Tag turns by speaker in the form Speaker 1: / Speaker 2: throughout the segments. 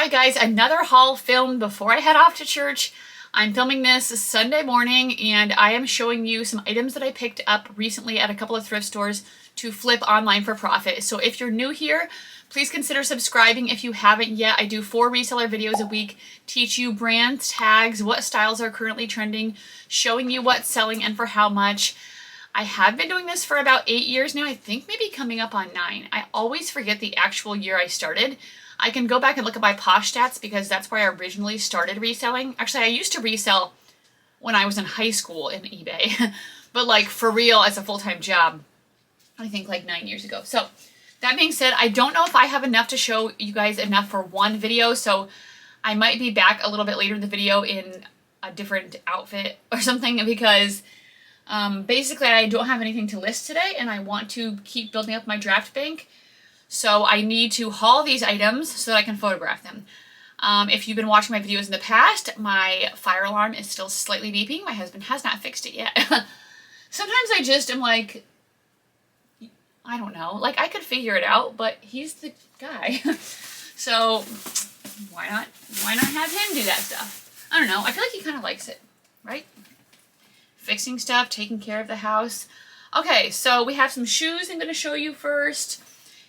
Speaker 1: Alright guys, another haul film before I head off to church. I'm filming this Sunday morning and I am showing you some items that I picked up recently at a couple of thrift stores to flip online for profit. So if you're new here, please consider subscribing if you haven't yet. I do 4 reseller videos a week, teach you brand tags, what styles are currently trending, showing you what's selling and for how much. I have been doing this for about 8 years now. I think maybe coming up on 9. I always forget the actual year I started. I can go back and look at my Posh stats because that's where I originally started reselling. Actually, I used to resell when I was in high school in eBay, but like for real as a full-time job, I think like 9 years ago. So that being said, I don't know if I have enough to show you guys enough for one video, so I might be back a little bit later in the video in a different outfit or something because basically I don't have anything to list today and I want to keep building up my draft bank. So I need to haul these items so that I can photograph them. If you've been watching my videos in the past, my fire alarm is still slightly beeping. My husband has not fixed it yet. Sometimes I just am like, I don't know, like I could figure it out, but he's the guy. So why not have him do that stuff? I don't know. I feel like he kind of likes it, right? Fixing stuff, taking care of the house. Okay, so we have some shoes I'm going to show you first.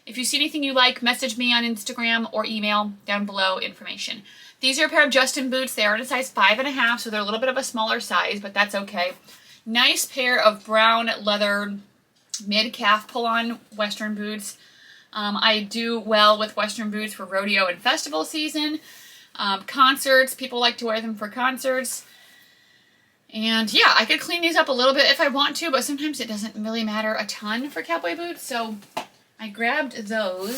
Speaker 1: If you see anything you like, message me on Instagram or email down below information. These are a pair of Justin boots. They are in a size 5.5, so they're a little bit of a smaller size, but that's okay. Nice pair of brown leather mid-calf pull-on Western boots. I do well with Western boots for rodeo and festival season. Concerts, people like to wear them for concerts. And yeah, I could clean these up a little bit if I want to, but sometimes it doesn't really matter a ton for cowboy boots, so I grabbed those.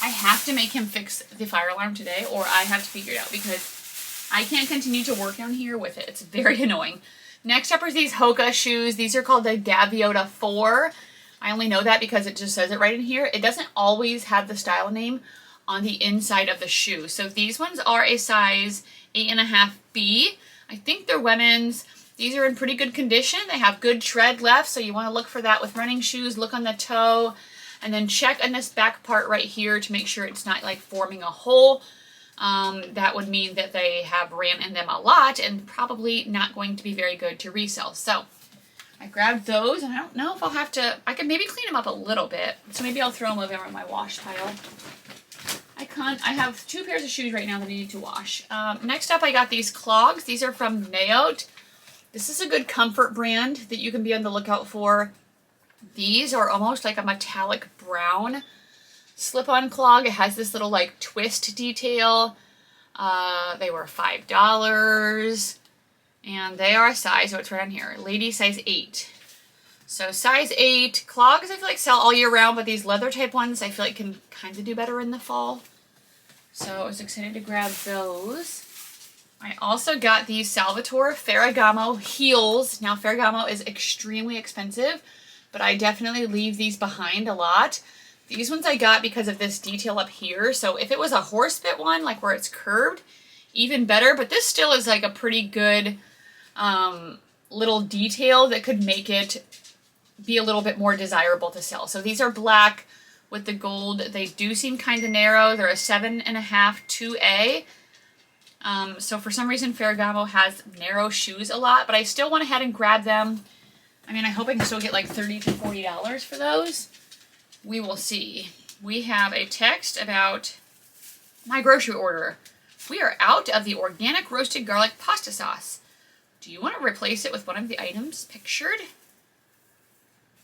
Speaker 1: I have to make him fix the fire alarm today or I have to figure it out because I can't continue to work down here with it. It's very annoying. Next up are these Hoka shoes. These are called the Gaviota 4. I only know that because it just says it right in here. It doesn't always have the style name on the inside of the shoe. So these ones are a size 8.5B. I think they're women's. These are in pretty good condition. They have good tread left, so you want to look for that with running shoes. Look on the toe, and then check on this back part right here to make sure it's not like forming a hole. That would mean that they have ran in them a lot and probably not going to be very good to resell. So I grabbed those, and I don't know if I'll have to, I could maybe clean them up a little bit. So maybe I'll throw them over in my wash pile. I have 2 pairs of shoes right now that I need to wash. Next up, I got these clogs. These are from Naote. This is a good comfort brand that you can be on the lookout for. These are almost like a metallic brown slip-on clog. It has this little like twist detail. They were $5 and they are a size, oh, it's right on here, lady size 8. So size 8 clogs I feel like sell all year round, but these leather type ones I feel like can kind of do better in the fall. So I was excited to grab those. I also got these Salvatore Ferragamo heels. Now Ferragamo is extremely expensive, but I definitely leave these behind a lot. These ones I got because of this detail up here. So if it was a horse bit one, like where it's curved, even better. But this still is like a pretty good little detail that could make it be a little bit more desirable to sell. So these are black with the gold. They do seem kind of narrow. They're a 7.5 2A. So for some reason Ferragamo has narrow shoes a lot, but I still went ahead and grabbed them. I mean, I hope I can still get like $30 to $40 for those. We will see. We have a text about my grocery order. We are out of the organic roasted garlic pasta sauce. Do you want to replace it with one of the items pictured?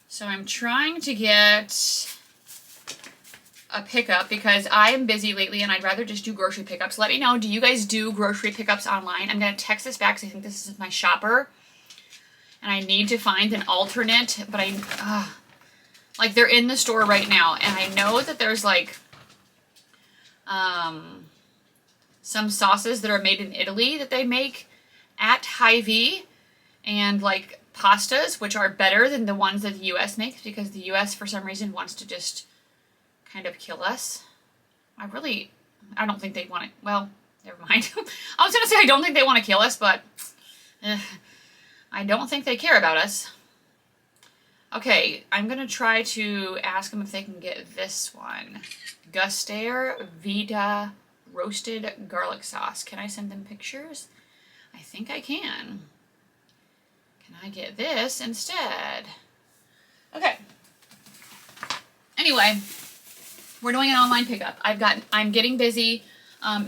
Speaker 1: So I'm trying to get a pickup because I am busy lately and I'd rather just do grocery pickups. Let me know, do you guys do grocery pickups online? I'm going to text this back because I think this is my shopper. And I need to find an alternate, but like they're in the store right now. And I know that there's like some sauces that are made in Italy that they make at Hy-Vee. And like pastas, which are better than the ones that the US makes because the US for some reason wants to just kind of kill us. I don't think they want to, well, never mind. I was going to say I don't think they want to kill us, but I don't think they care about us. Okay, I'm going to try to ask them if they can get this one. Gustair Vita roasted garlic sauce. Can I send them pictures? I think I can. Can I get this instead? Okay. Anyway, we're doing an online pickup. I'm getting busy.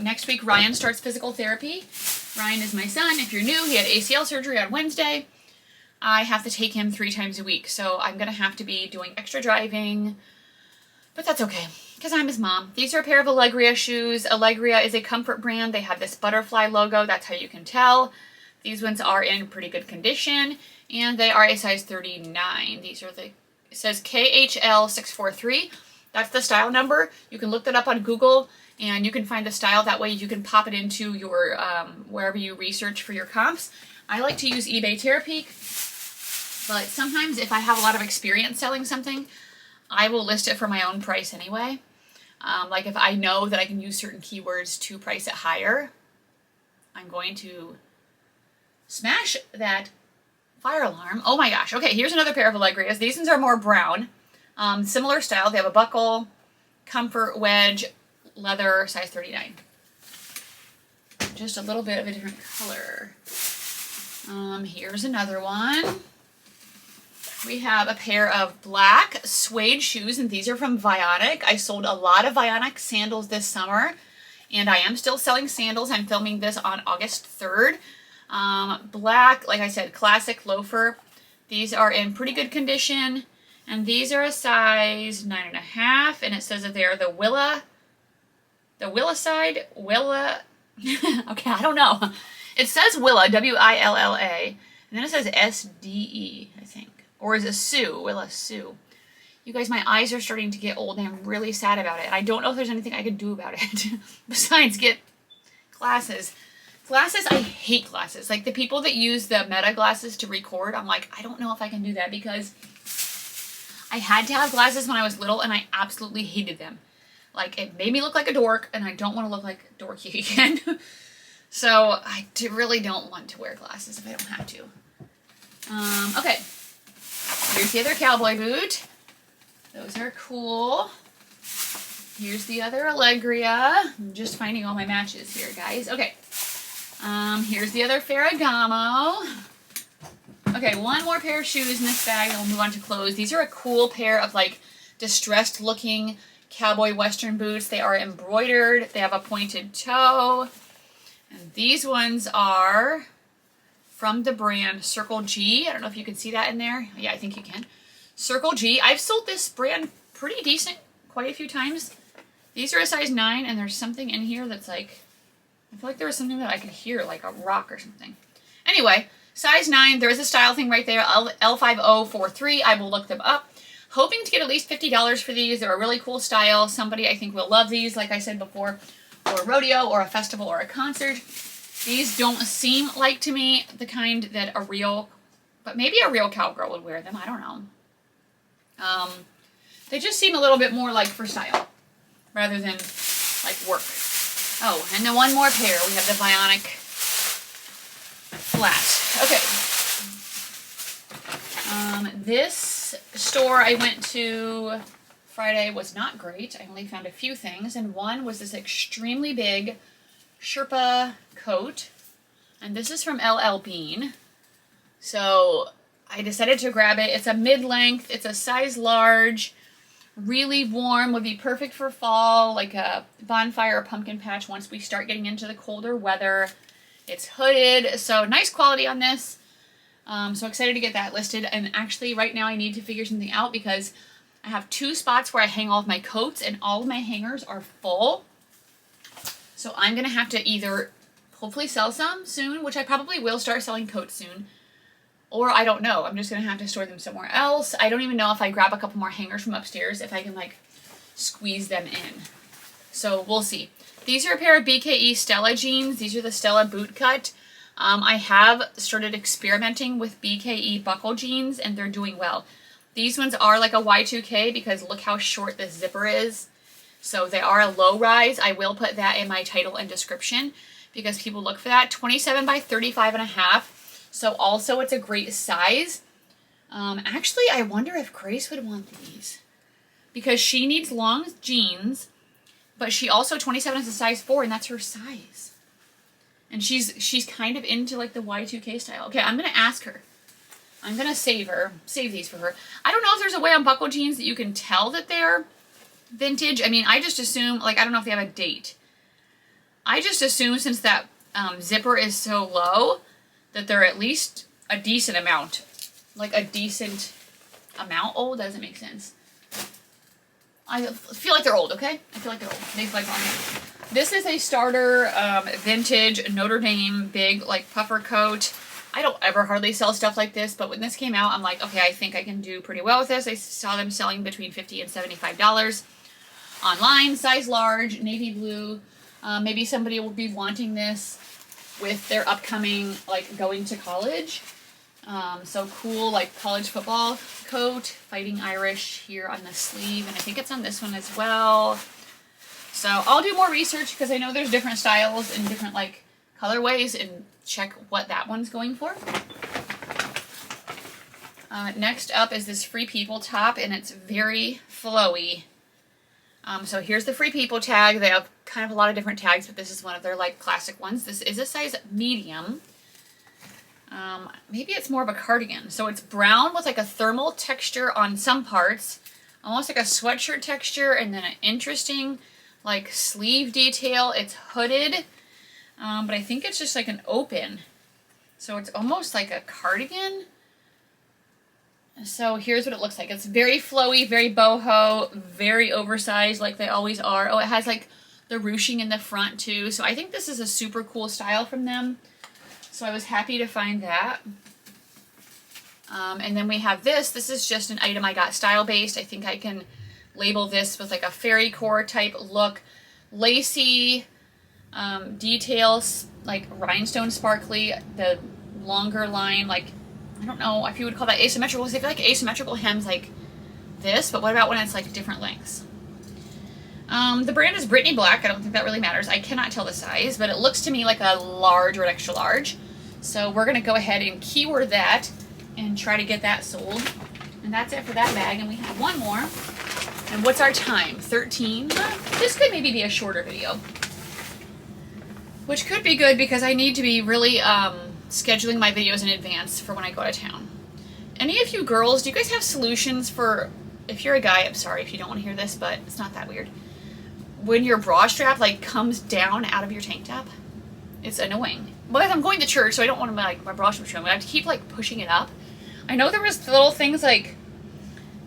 Speaker 1: Next week, Ryan starts physical therapy. Ryan is my son. If you're new, he had ACL surgery on Wednesday. I have to take him 3 times a week, so I'm going to have to be doing extra driving, but that's okay, because I'm his mom. These are a pair of Allegria shoes. Allegria is a comfort brand. They have this butterfly logo. That's how you can tell. These ones are in pretty good condition, and they are a size 39. These are it says KHL643. That's the style number. You can look that up on Google, and you can find the style. That way you can pop it into your, wherever you research for your comps. I like to use eBay Terapeak. But sometimes if I have a lot of experience selling something, I will list it for my own price anyway. Like if I know that I can use certain keywords to price it higher, I'm going to smash that fire alarm. Oh my gosh. Okay, here's another pair of Allegrias. These ones are more brown. Similar style. They have a buckle, comfort, wedge, leather, size 39. Just a little bit of a different color. Here's another one. We have a pair of black suede shoes, and these are from Vionic. I sold a lot of Vionic sandals this summer, and I am still selling sandals. I'm filming this on August 3rd. Black, like I said, classic loafer. These are in pretty good condition, and these are a size 9.5, and it says that they are the Willa okay, I don't know. It says Willa, W-I-L-L-A, and then it says S-D-E, I think. Or is it Sue? Willa Sue. You guys, my eyes are starting to get old, and I'm really sad about it. And I don't know if there's anything I can do about it besides get glasses. Glasses, I hate glasses. Like the people that use the Meta glasses to record, I'm like, I don't know if I can do that because I had to have glasses when I was little, and I absolutely hated them. Like it made me look like a dork, and I don't want to look like dorky again. So I really don't want to wear glasses if I don't have to. Okay. Here's the other cowboy boot. Those are cool. Here's the other Allegria. I'm just finding all my matches here, guys. Okay. Here's the other Ferragamo. Okay, one more pair of shoes in this bag, and we'll move on to clothes. These are a cool pair of, like, distressed-looking cowboy western boots. They are embroidered. They have a pointed toe. And these ones are from the brand Circle G. I don't know if you can see that in there. Yeah, I think you can. Circle G. I've sold this brand pretty decent quite a few times. These are a size 9, and there's something in here that's like, I feel like there was something that I could hear, like a rock or something. Anyway, size 9. There is a style thing right there, L5043. I will look them up. Hoping to get at least $50 for these. They're a really cool style. Somebody I think will love these, like I said before, or a rodeo, or a festival, or a concert. These don't seem like, to me, the kind that a real, but maybe a real cowgirl would wear them. I don't know. They just seem a little bit more like for style, rather than like work. Oh, and then one more pair. We have the Vionic flat. Okay. This store I went to Friday was not great. I only found a few things, and one was this extremely big Sherpa coat, and this is from LL Bean. So I decided to grab it. It's a mid-length, it's a size large, really warm, would be perfect for fall, like a bonfire or pumpkin patch once we start getting into the colder weather. It's hooded, so nice quality on this. So excited to get that listed, and actually right now I need to figure something out because I have 2 spots where I hang all of my coats, and all of my hangers are full. So I'm going to have to either hopefully sell some soon, which I probably will start selling coats soon, or I don't know. I'm just going to have to store them somewhere else. I don't even know if I grab a couple more hangers from upstairs, if I can like squeeze them in. So we'll see. These are a pair of BKE Stella jeans. These are the Stella boot cut. I have started experimenting with BKE buckle jeans, and they're doing well. These ones are like a Y2K because look how short this zipper is. So they are a low rise. I will put that in my title and description because people look for that. 27 by 35.5. So also it's a great size. Actually, I wonder if Grace would want these because she needs long jeans But she also, 27 is a size 4, and that's her size. And she's kind of into like the Y2K style. Okay, I'm going to ask her. I'm going to save these for her. I don't know if there's a way on buckle jeans that you can tell that they're vintage. I mean, I just assume, like, I don't know if they have a date. I just assume since that zipper is so low that they're at least a decent amount. Like a decent amount old. That doesn't make sense. I feel like they're old, okay? I feel like they're old. They've like on me. This is a starter vintage Notre Dame big like puffer coat. I don't ever hardly sell stuff like this, but when this came out, I'm like, okay, I think I can do pretty well with this. I saw them selling between $50 and $75 online, size large, navy blue. Maybe somebody will be wanting this with their upcoming like going to college. So cool, like college football coat, Fighting Irish here on the sleeve, and I think it's on this one as well. So I'll do more research because I know there's different styles and different like colorways, and check what that one's going for. Next up is this Free People top, and it's very flowy. So here's the Free People tag. They have kind of a lot of different tags, but this is one of their like classic ones. This is a size medium. Maybe it's more of a cardigan. So it's brown with like a thermal texture on some parts, almost like a sweatshirt texture, and then an interesting like sleeve detail. It's hooded, but I think it's just like an open. So it's almost like a cardigan. So here's what it looks like. It's very flowy, very boho, very oversized like they always are. Oh, it has like the ruching in the front too. So I think this is a super cool style from them. So I was happy to find that. And then we have this. This is just an item I got style based. I think I can label this with like a fairy core type look. Lacy details, like rhinestone sparkly, the longer line, like, I don't know if you would call that asymmetrical, because I feel like asymmetrical hems like this, but what about when it's like different lengths? The brand is Brittany Black. I don't think that really matters. I cannot tell the size, but it looks to me like a large or an extra large. So we're going to go ahead and keyword that and try to get that sold. And that's it for that bag. And we have one more. And what's our time? 13. This could maybe be a shorter video, which could be good because I need to be really scheduling my videos in advance for when I go to town. Any of you girls, do you guys have solutions for, if you're a guy, I'm sorry if you don't want to hear this, but it's not that weird. When your bra strap like comes down out of your tank top, it's annoying. But I'm going to church, so I don't want to like my bra strap showing, but I have to keep like pushing it up. I know there was little things like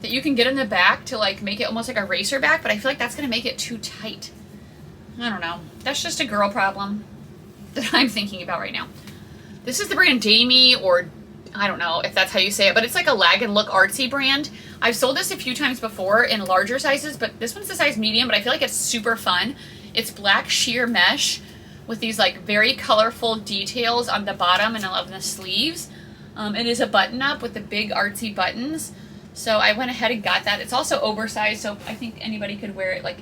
Speaker 1: that you can get in the back to like make it almost like a racer back, but I feel like that's going to make it too tight. I don't know. That's just a girl problem that I'm thinking about right now. This is the brand Damie, or I don't know if that's how you say it, but it's like a lag and look artsy brand. I've sold this a few times before in larger sizes, but this one's the size medium, but I feel like it's super fun. It's black sheer mesh with these like very colorful details on the bottom and on the sleeves. It is a button up with the big artsy buttons. So I went ahead and got that. It's also oversized, so I think anybody could wear it like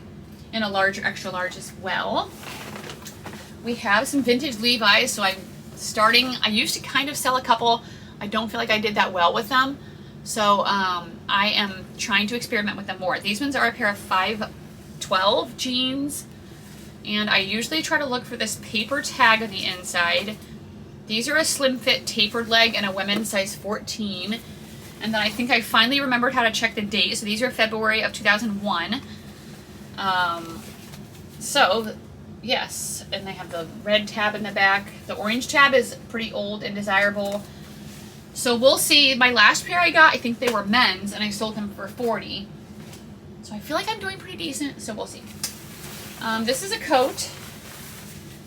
Speaker 1: in a large or extra large as well. We have some vintage Levi's, so I'm starting. I used to kind of sell a couple. I don't feel like I did that well with them. So I am trying to experiment with them more. These ones are a pair of 512 jeans. And I usually try to look for this paper tag on the inside. These are a slim fit tapered leg and a women's size 14. And then I think I finally remembered how to check the date. So these are February of 2001. So, yes. And they have the red tab in the back. The orange tab is pretty old and desirable. So we'll see. My last pair I got, I think they were men's, and I sold them for $40. So I feel like I'm doing pretty decent, so we'll see. This is a coat.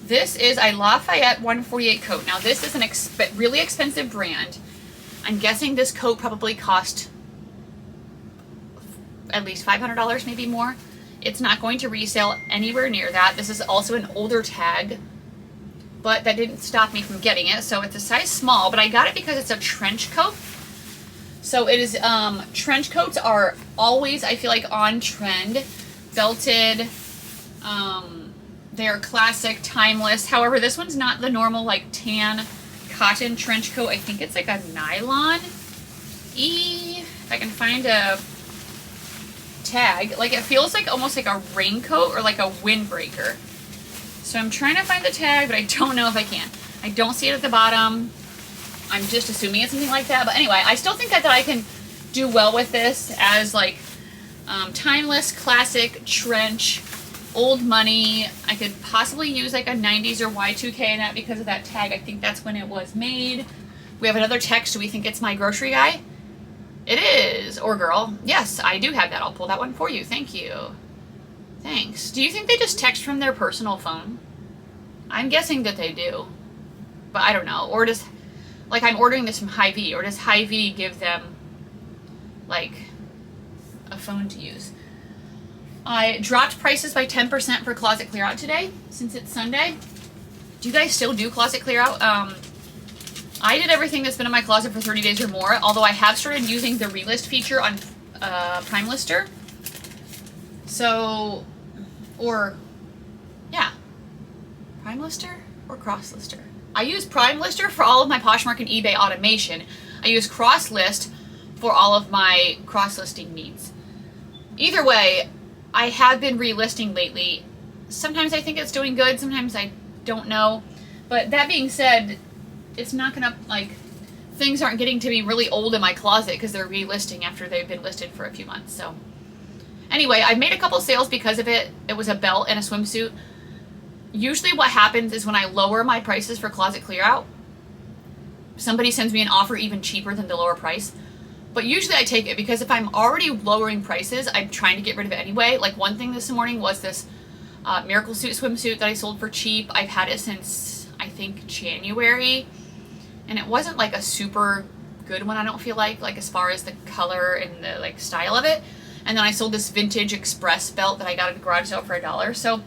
Speaker 1: This is a Lafayette 148 coat. Now this is an really expensive brand. I'm guessing this coat probably cost at least $500, maybe more. It's not going to resell anywhere near that. This is also an older tag, but that didn't stop me from getting it. So it's a size small, but I got it because it's a trench coat. So it is, trench coats are always, I feel like, on trend. Belted, they are classic, timeless. However, this one's not the normal like tan cotton trench coat. I think it's like a nylon. If I can find a tag. Like, it feels like almost like a raincoat or like a windbreaker. So I'm trying to find the tag, but I don't know if I can. I don't see it at the bottom. I'm just assuming it's something like that. But anyway, I still think that I can do well with this as like timeless, classic, trench, old money. I could possibly use like a 90s or Y2K in that because of that tag. I think that's when it was made. We have another text. Do we think it's my grocery guy? It is. Or girl. Yes, I do have that. I'll pull that one for you. Thank you. Thanks. Do you think they just text from their personal phone? I'm guessing that they do. But I don't know. Or does, like, I'm ordering this from Hy-Vee. Or does Hy-Vee give them, like, a phone to use? I dropped prices by 10% for closet clear out today, since it's Sunday. Do you guys still do closet clear out? I did everything that's been in my closet for 30 days or more, although I have started using the relist feature on PrimeLister. So, or, yeah, PrimeLister or crosslister. I use PrimeLister for all of my Poshmark and eBay automation. I use CrossList for all of my cross-listing needs. Either way, I have been relisting lately. Sometimes I think it's doing good, sometimes I don't know. But that being said, it's not gonna, like, things aren't getting to be really old in my closet because they're relisting after they've been listed for a few months. So anyway, I've made a couple sales because of it. It was a belt and a swimsuit. Usually what happens is when I lower my prices for closet clear out, somebody sends me an offer even cheaper than the lower price. But usually I take it because if I'm already lowering prices, I'm trying to get rid of it anyway. Like, one thing this morning was this Miracle Suit swimsuit that I sold for cheap. I've had it since, I think, January. And it wasn't like a super good one, I don't feel like as far as the color and the like style of it. And then I sold this vintage express belt that I got at a garage sale for $1. So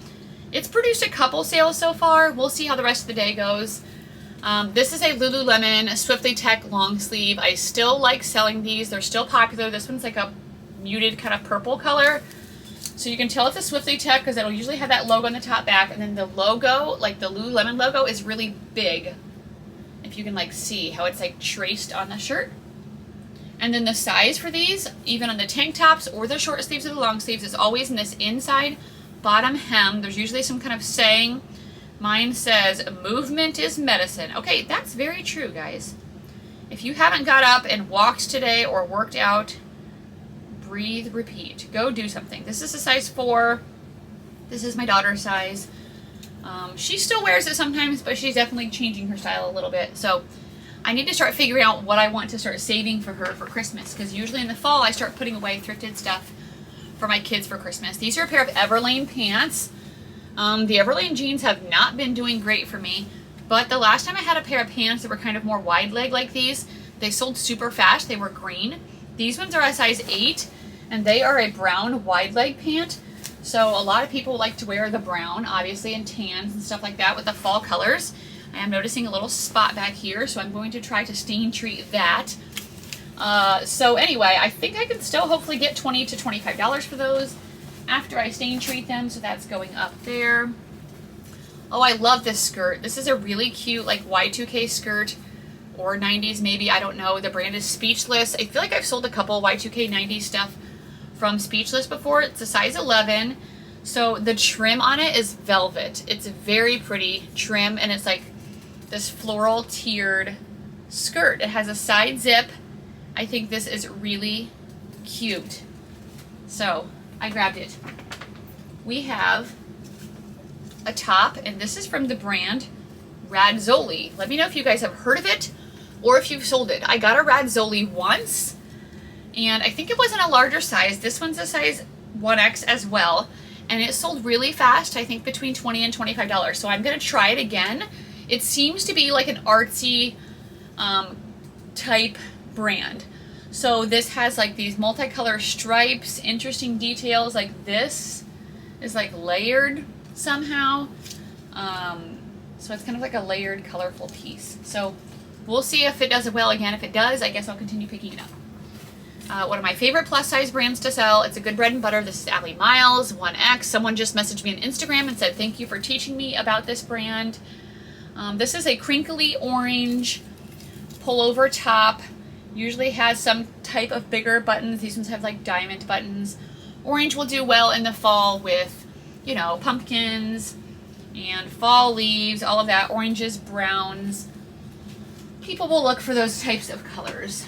Speaker 1: it's produced a couple sales so far. We'll see how the rest of the day goes. This is a Lululemon Swiftly Tech long sleeve. I still like selling these. They're still popular. This one's like a muted kind of purple color. So you can tell it's a Swiftly Tech because it'll usually have that logo on the top back. And then the logo, like the Lululemon logo, is really big. If you can like see how it's like traced on the shirt. And then the size for these, even on the tank tops or the short sleeves or the long sleeves, is always in this inside bottom hem. There's usually some kind of saying. Mine says, movement is medicine. Okay, that's very true, guys. If you haven't got up and walked today or worked out, breathe, repeat. Go do something. This is a size 4. This is my daughter's size. She still wears it sometimes, but she's definitely changing her style a little bit. So I need to start figuring out what I want to start saving for her for Christmas, because usually in the fall I start putting away thrifted stuff for my kids for Christmas. These are a pair of Everlane pants. The Everlane jeans have not been doing great for me, but the last time I had a pair of pants that were kind of more wide leg like these, they sold super fast. They were green. These ones are a size 8, and they are a brown wide leg pant. So a lot of people like to wear the brown, obviously, and tans and stuff like that with the fall colors. I am noticing a little spot back here, so I'm going to try to stain treat that. So anyway, I think I can still hopefully get $20 to $25 for those after I stain treat them, so that's going up there. Oh, I love this skirt. This is a really cute, like, Y2K skirt, or 90s maybe, I don't know. The brand is Speechless. I feel like I've sold a couple Y2K 90s stuff from Speechless before. It's a size 11, so the trim on it is velvet. It's a very pretty trim, and it's like this floral tiered skirt. It has a side zip. I think this is really cute. So I grabbed it. We have a top, and this is from the brand Radzolei. Let me know if you guys have heard of it or if you've sold it. I got a Radzolei once, and I think it was in a larger size. This one's a size 1X as well, and it sold really fast, I think between $20 and $25. So I'm going to try it again. It seems to be like an artsy type brand. So this has like these multicolor stripes, interesting details. Like this is like layered somehow. So it's kind of like a layered, colorful piece. So we'll see if it does it well again. If it does, I guess I'll continue picking it up. One of my favorite plus size brands to sell. It's a good bread and butter. This is Allie Miles, 1X. Someone just messaged me on Instagram and said, thank you for teaching me about this brand. This is a crinkly orange pullover top. Usually has some type of bigger buttons. These ones have like diamond buttons. Orange will do well in the fall with, you know, pumpkins and fall leaves, all of that. Oranges, browns. People will look for those types of colors.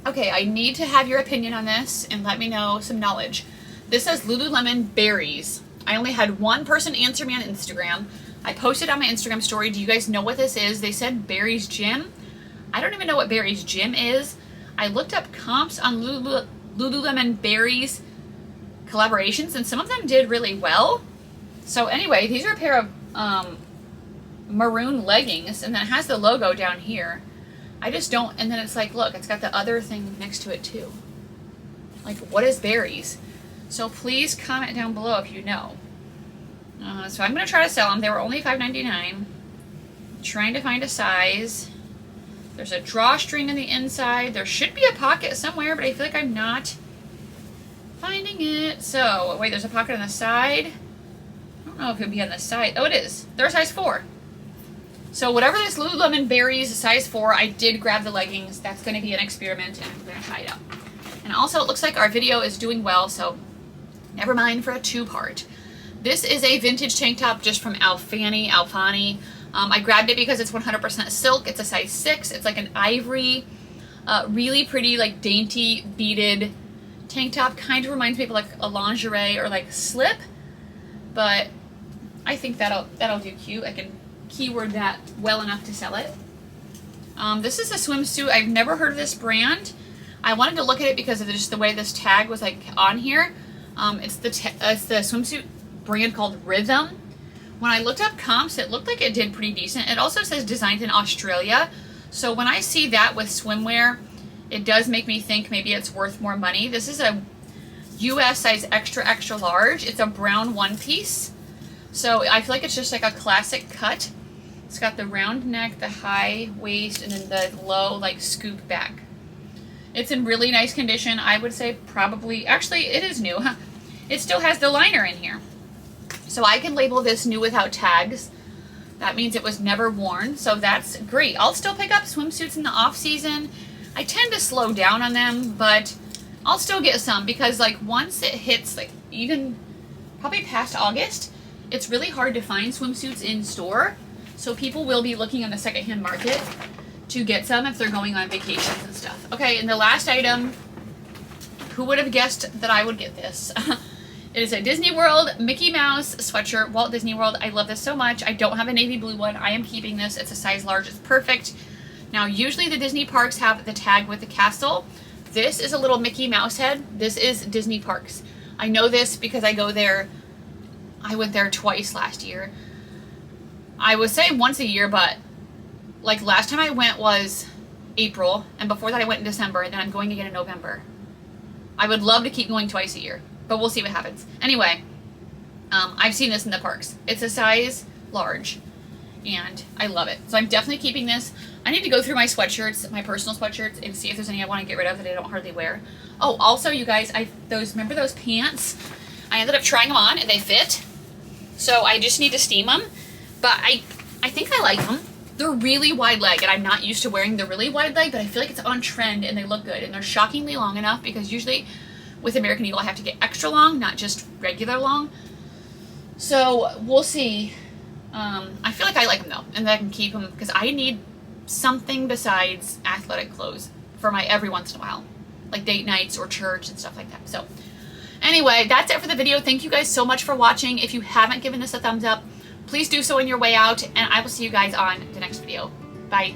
Speaker 1: Okay, I need to have your opinion on this and let me know some knowledge. This says Lululemon Berries. I only had one person answer me on Instagram. I posted on my Instagram story. Do you guys know what this is? They said Berries Gym. I don't even know what Berries Gym is. I looked up comps on Lululemon Berries collaborations, and some of them did really well. So anyway, these are a pair of maroon leggings, and then it has the logo down here. I just don't, and then it's like, look, it's got the other thing next to it too. Like, what is Berries? So please comment down below if you know. So I'm going to try to sell them. They were only $5.99. Trying to find a size. There's a drawstring in the inside. There should be a pocket somewhere, but I feel like I'm not finding it. So, wait, there's a pocket on the side. I don't know if it would be on the side. Oh, it is. They're a size 4. So whatever this Lululemon Berries size 4, I did grab the leggings. That's going to be an experiment, and I'm going to try it out. And also, it looks like our video is doing well, so never mind for a 2-part. This is a vintage tank top just from Alfani. I grabbed it because it's 100% silk. It's a size 6. It's like an ivory, really pretty, like dainty beaded tank top. Kind of reminds me of like a lingerie or like slip, but I think that'll do cute. I can keyword that well enough to sell it. This is a swimsuit. I've never heard of this brand. I wanted to look at it because of just the way this tag was like on here. It's the swimsuit brand called Rhythm. When I looked up comps, it looked like it did pretty decent. It also says designed in Australia. So when I see that with swimwear, it does make me think maybe it's worth more money. This is a US size extra, extra large. It's a brown one piece. So I feel like it's just like a classic cut. It's got the round neck, the high waist, and then the low like scoop back. It's in really nice condition. I would say probably, actually it is new. Huh? It still has the liner in here. So I can label this new without tags. That means it was never worn, so that's great. I'll still pick up swimsuits in the off season. I tend to slow down on them, but I'll still get some because like once it hits like even probably past August, it's really hard to find swimsuits in store. So people will be looking on the secondhand market to get some if they're going on vacations and stuff. Okay, and the last item, who would have guessed that I would get this? It is a Disney World Mickey Mouse sweatshirt, Walt Disney World. I love this so much. I don't have a navy blue one. I am keeping this. It's a size large. It's perfect. Now, usually the Disney parks have the tag with the castle. This is a little Mickey Mouse head. This is Disney parks. I know this because I go there. I went there twice last year. I would say once a year, but like last time I went was April, and before that I went in December, and then I'm going again in November. I would love to keep going twice a year, but we'll see what happens. Anyway, I've seen this in the parks. It's a size large, and I love it. So I'm definitely keeping this. I need to go through my sweatshirts, my personal sweatshirts, and see if there's any I want to get rid of that I don't hardly wear. Oh, also, you guys, remember those pants? I ended up trying them on, and they fit. So I just need to steam them. But I think I like them. They're really wide leg, and I'm not used to wearing the really wide leg, but I feel like it's on trend, and they look good. And they're shockingly long enough because usually with American Eagle I have to get extra long, not just regular long. So we'll see. I feel like I like them though, and that I can keep them because I need something besides athletic clothes for my every once in a while, like date nights or church and stuff like that. So anyway, that's it for the video. Thank you guys so much for watching. If you haven't given this a thumbs up, please do so on your way out, and I will see you guys on the next video. Bye.